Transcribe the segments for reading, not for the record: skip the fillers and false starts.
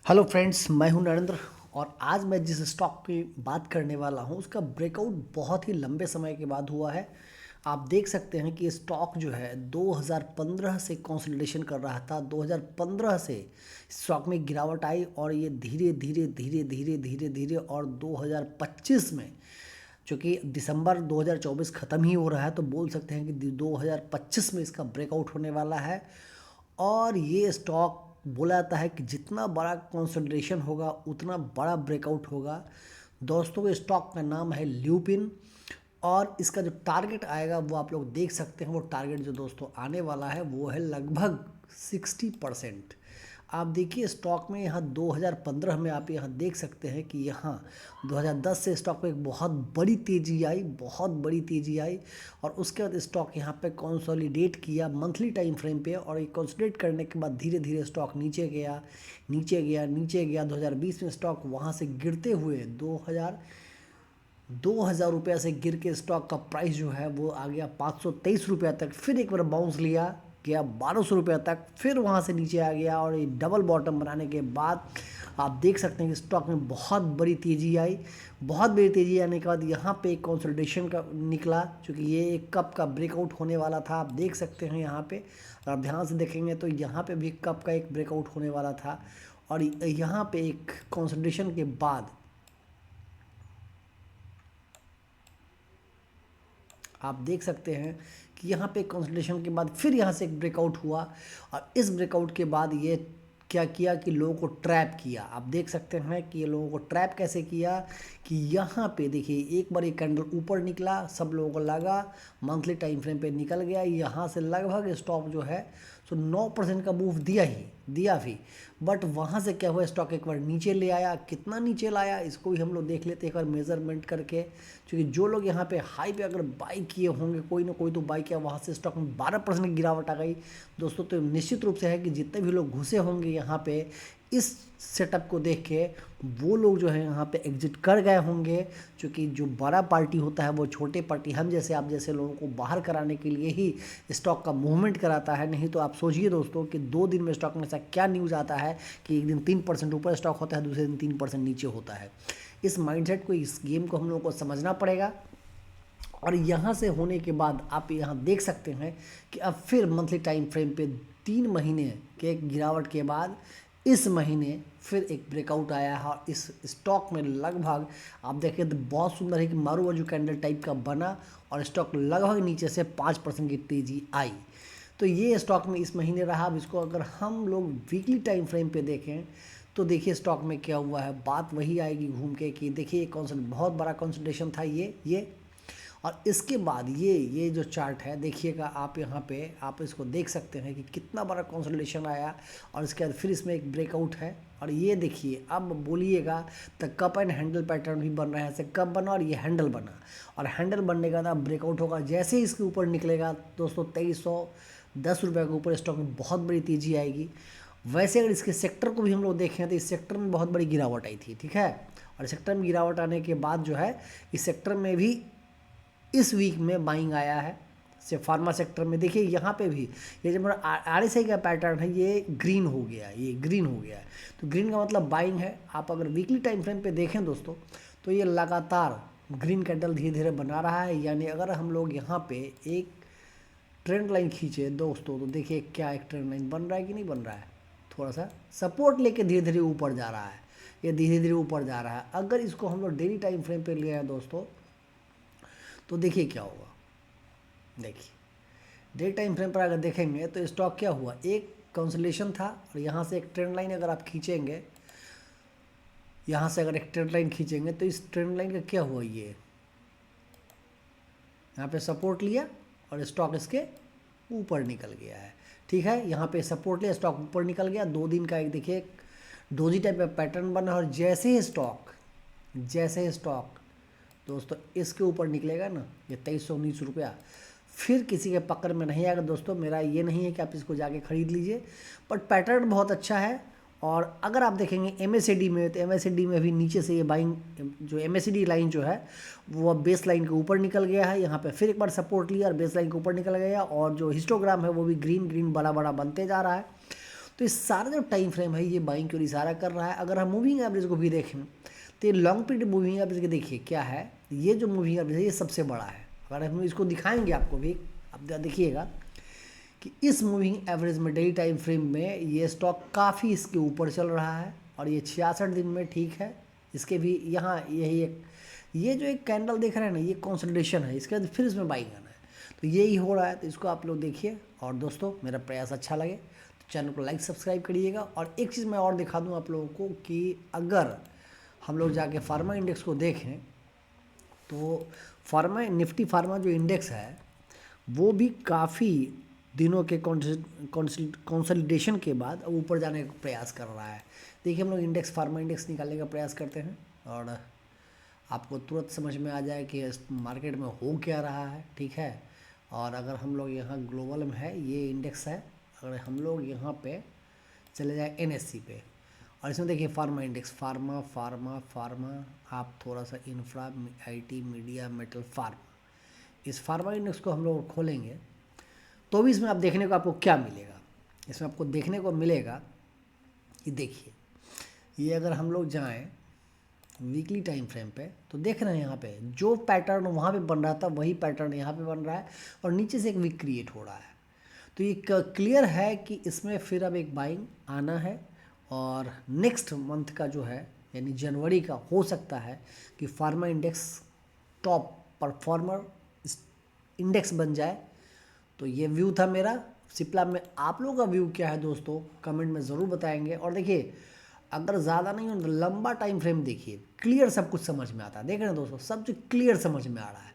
Hello friends, मैं हूं नरेंद्र। और आज मैं जिस स्टॉक की बात करने वाला हूं उसका ब्रेकआउट बहुत ही लंबे समय के बाद हुआ है। आप देख सकते हैं कि ये स्टॉक जो है 2015 से कंसोलिडेशन कर रहा था। 2015 से स्टॉक में गिरावट आई और ये धीरे धीरे धीरे धीरे धीरे धीरे और 2025 में, चूँकि दिसंबर 2024 ख़त्म ही हो रहा है, तो बोल सकते हैं कि 2025 में इसका ब्रेकआउट होने वाला है। और ये स्टॉक बोला जाता है कि जितना बड़ा कंसोलिडेशन होगा उतना बड़ा ब्रेकआउट होगा। दोस्तों, इस स्टॉक का नाम है ल्यूपिन। और इसका जो टारगेट आएगा वो आप लोग देख सकते हैं। वो टारगेट जो दोस्तों आने वाला है वो है लगभग 60%। आप देखिए स्टॉक में यहाँ 2015 में आप यहाँ देख सकते हैं कि यहाँ 2010 से स्टॉक में एक बहुत बड़ी तेज़ी आई, बहुत बड़ी तेज़ी आई। और उसके बाद स्टॉक यहाँ पे कंसोलिडेट किया मंथली टाइम फ्रेम पे। और ये कंसोलिडेट करने के बाद धीरे धीरे स्टॉक नीचे गया, नीचे गया, नीचे गया। 2020 में स्टॉक वहाँ से गिरते हुए 2000 रुपये से गिर के स्टॉक का प्राइस जो है वो आ गया 523 रुपये तक। फिर एक बार बाउंस लिया, गया 1200 रुपये तक, फिर वहाँ से नीचे आ गया। और ये डबल बॉटम बनाने के बाद आप देख सकते हैं कि स्टॉक में बहुत बड़ी तेज़ी आई। बहुत बड़ी तेज़ी आने के बाद यहाँ पे एक कंसोलिडेशन का निकला, क्योंकि ये एक कप का ब्रेकआउट होने वाला था। आप देख सकते हैं यहाँ पे, अगर आप ध्यान से देखेंगे तो यहाँ पे भी कप का एक ब्रेकआउट होने वाला था। और यहाँ पे एक कंसोलिडेशन के बाद आप देख सकते हैं कि यहाँ पे कंसोलिडेशन के बाद फिर यहाँ से एक ब्रेकआउट हुआ। और इस ब्रेकआउट के बाद ये क्या किया कि लोगों को ट्रैप किया। आप देख सकते हैं कि ये लोगों को ट्रैप कैसे किया कि यहाँ पे देखिए एक बार ये कैंडल ऊपर निकला, सब लोगों को लगा मंथली टाइम फ्रेम पे निकल गया। यहाँ से लगभग स्टॉक जो है सो 9% का मूव दिया भी। बट वहाँ से क्या हुआ, स्टॉक एक बार नीचे ले आया। कितना नीचे लाया इसको भी हम लोग देख लेते हैं एक बार मेजरमेंट करके। क्योंकि जो लोग यहाँ पे हाई पे अगर बाई किए होंगे, कोई ना कोई तो बाई किया, वहाँ से स्टॉक में 12% की गिरावट आ गई दोस्तों। तो निश्चित रूप से है कि जितने भी लोग घुसे होंगे यहाँ पे इस सेटअप को देख के, वो लोग जो है यहाँ पे एग्जिट कर गए होंगे। क्योंकि जो बड़ा पार्टी होता है वो छोटे पार्टी, हम जैसे आप जैसे लोगों को बाहर कराने के लिए ही स्टॉक का मूवमेंट कराता है। नहीं तो आप सोचिए दोस्तों कि 2 दिन में स्टॉक में ऐसा क्या न्यूज़ आता है कि एक दिन 3% ऊपर स्टॉक होता है, दूसरे दिन 3% नीचे होता है। इस माइंडसेट को, इस गेम को हम लोगों को समझना पड़ेगा। और यहाँ से होने के बाद आप यहाँ देख सकते हैं कि अब फिर मंथली टाइम फ्रेम पे 3 महीने के गिरावट के बाद इस महीने फिर एक ब्रेकआउट आया है। और इस स्टॉक में लगभग आप देखें तो बहुत सुंदर है कि मारूबाजू कैंडल टाइप का बना और स्टॉक लगभग नीचे से 5% की तेज़ी आई। तो ये स्टॉक में इस महीने रहा। अब इसको अगर हम लोग वीकली टाइम फ्रेम पे देखें तो देखिए स्टॉक में क्या हुआ है। बात वही आएगी घूम के कि देखिए बहुत बड़ा कंसोलिडेशन था ये। और इसके बाद ये जो चार्ट है देखिएगा आप, यहाँ पे आप इसको देख सकते हैं कि कितना बड़ा कंसोलिडेशन आया। और इसके बाद फिर इसमें एक ब्रेकआउट है। और ये देखिए, अब बोलिएगा तो कप एंड हैंडल पैटर्न भी बन रहा है। ऐसे कप बना और ये हैंडल बना, और हैंडल बनने के बाद अब ब्रेकआउट होगा। जैसे ही इसके ऊपर निकलेगा दोस्तों 2310 रुपये के ऊपर स्टॉक में बहुत बड़ी तेज़ी आएगी। वैसे अगर इसके सेक्टर को भी हम लोग देखें तो इस सेक्टर में बहुत बड़ी गिरावट आई थी, ठीक है। और सेक्टर में गिरावट आने के बाद जो है इस सेक्टर में भी इस वीक में बाइंग आया है। से फार्मा सेक्टर में देखिए यहाँ पे भी ये जो मेरा RSI का पैटर्न है ये ग्रीन हो गया है, ये ग्रीन हो गया है। तो ग्रीन का मतलब बाइंग है। आप अगर वीकली टाइम फ्रेम पे देखें दोस्तों तो ये लगातार ग्रीन कैंडल धीरे धीरे बना रहा है। यानी अगर हम लोग यहाँ पे एक ट्रेंड लाइन खींचे दोस्तों तो देखिए क्या एक ट्रेंड लाइन बन रहा है कि नहीं बन रहा है। थोड़ा सा सपोर्ट लेके धीरे धीरे ऊपर जा रहा है, ये धीरे धीरे ऊपर जा रहा है। अगर इसको हम लोग डेली टाइम फ्रेम पे ले आए दोस्तों तो देखिए क्या होगा। देखिए डे टाइम फ्रेम पर अगर देखेंगे तो स्टॉक क्या हुआ, एक कंसोलिडेशन था और यहाँ से एक ट्रेंड लाइन अगर आप खींचेंगे, यहाँ से अगर एक ट्रेंड लाइन खींचेंगे तो इस ट्रेंड लाइन का क्या हुआ, ये यहाँ पे सपोर्ट लिया और स्टॉक इसके ऊपर निकल गया है, ठीक है। यहाँ पे सपोर्ट लिया, स्टॉक ऊपर निकल गया। 2 दिन का एक देखिए डोजी टाइप का पैटर्न बना। और जैसे ही स्टॉक दोस्तों इसके ऊपर निकलेगा ना, ये 2319 रुपया, फिर किसी के पकड़ में नहीं आएगा दोस्तों। मेरा ये नहीं है कि आप इसको जाके ख़रीद लीजिए, बट पैटर्न बहुत अच्छा है। और अगर आप देखेंगे MACD में तो MACD में भी नीचे से ये बाइंग, जो MACD लाइन जो है वो अब बेस लाइन के ऊपर निकल गया है। यहाँ पे फिर एक बार सपोर्ट लिया और बेस लाइन के ऊपर निकल गया। और जो हिस्टोग्राम है वो भी ग्रीन ग्रीन बड़ा बड़ा बनते जा रहा है। तो इस सारा जो टाइम फ्रेम है ये बाइंग की ओर इशारा कर रहा है। अगर हम मूविंग एवरेज को भी देखें तो ये लॉन्ग पीरियड मूविंग एवरेज के देखिए क्या है, ये जो मूविंग एवरेज है ये सबसे बड़ा है। अगर हम इसको दिखाएंगे आपको भी, आप देखिएगा कि इस मूविंग एवरेज में डेली टाइम फ्रेम में ये स्टॉक काफ़ी इसके ऊपर चल रहा है और ये 66 दिन में ठीक है। इसके भी यहाँ यही एक ये जो एक कैंडल देख रहे हैं ना, ये कंसोलिडेशन है, इसके बाद फिर इसमें बाइंग आना है, तो यही हो रहा है। तो इसको आप लोग देखिए। और दोस्तों मेरा प्रयास अच्छा लगे तो चैनल को लाइक सब्सक्राइब करिएगा। और एक चीज़ मैं और दिखा दूँ आप लोगों को कि अगर हम लोग जाके फार्मा इंडेक्स को देखें तो फार्मा निफ्टी फार्मा जो इंडेक्स है वो भी काफ़ी दिनों के कंसोलिडेशन के बाद अब ऊपर जाने का प्रयास कर रहा है। देखिए हम लोग इंडेक्स फार्मा इंडेक्स निकालने का प्रयास करते हैं और आपको तुरंत समझ में आ जाए कि मार्केट में हो क्या रहा है, ठीक है। और अगर हम लोग यहाँ ग्लोबल में है, ये इंडेक्स है, अगर हम लोग यहाँ पे चले जाए NSE पे और इसमें देखिए pharma index, pharma pharma pharma, आप थोड़ा सा infra IT media metal pharma, इस फार्मा इंडेक्स को हम लोग खोलेंगे तो भी इसमें आप देखने को आपको क्या मिलेगा, इसमें आपको देखने को मिलेगा कि देखिए ये अगर हम लोग जाएं वीकली टाइम फ्रेम पे तो देख रहे हैं यहाँ पे जो पैटर्न वहाँ पे बन रहा था वही पैटर्न यहाँ पे बन रहा है और नीचे से एक वीक क्रिएट हो रहा है। तो ये क्लियर है कि इसमें फिर अब एक बाइंग आना है और नेक्स्ट मंथ का जो है यानी जनवरी का हो सकता है कि pharma index top performer index बन जाए। तो ये व्यू था मेरा सिप्ला में। आप लोगों का व्यू क्या है दोस्तों, कमेंट में ज़रूर बताएंगे। और देखिए अगर ज़्यादा नहीं हो तो लंबा टाइम फ्रेम देखिए, क्लियर सब कुछ समझ में आता है। देख रहे हैं दोस्तों, सब चीज़ क्लियर समझ में आ रहा है,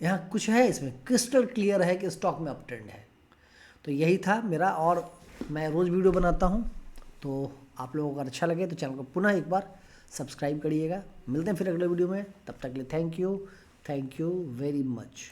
यहाँ कुछ है इसमें क्रिस्टल क्लियर है कि स्टॉक में अप ट्रेंड है। तो यही था मेरा, और मैं रोज़ वीडियो बनाता हूँ, तो आप लोगों को अगर अच्छा लगे तो चैनल को पुनः एक बार सब्सक्राइब करिएगा। मिलते हैं फिर अगले वीडियो में, तब तक के लिए थैंक यू वेरी मच।